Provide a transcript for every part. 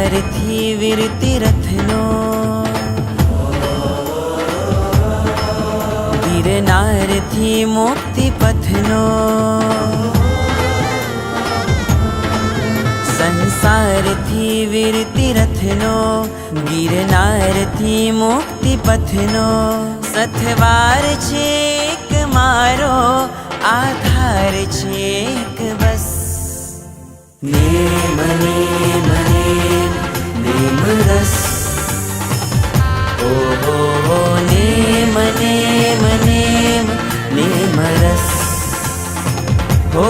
सारथी वीरती रथनो गिरनारथी मुक्ति पथनो संसारथी वीरती रथनो गिरनारथी मुक्ति पथनो सथवार छेक मारो आधार छेक बस नेम नेम नेम नेम रस ओ नेम नेम नेम नेम रस ओ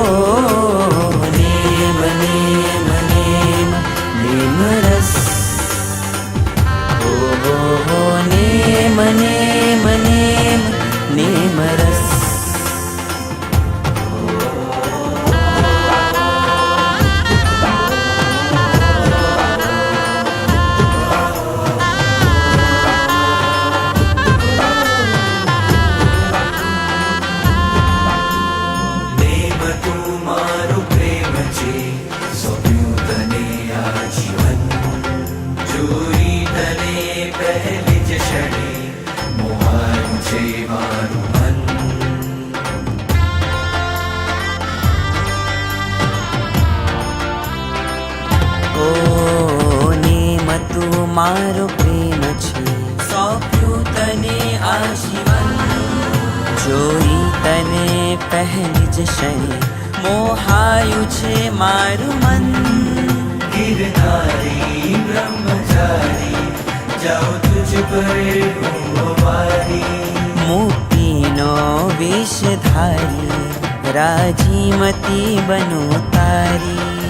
नेम नेम नेम नेम रस ओ नेम नेम नेम नेम रस मारो प्रेम छे सौंप्યું तने आजीवन જોઈ તને પહેલી જ ક્ષણે મોહાયું છે મારું મન गिरधारी ब्रह्मचारी जाओ तुझ पर वारी મુક્તિનો વેશ ધારી રાજીમતી બનો તારી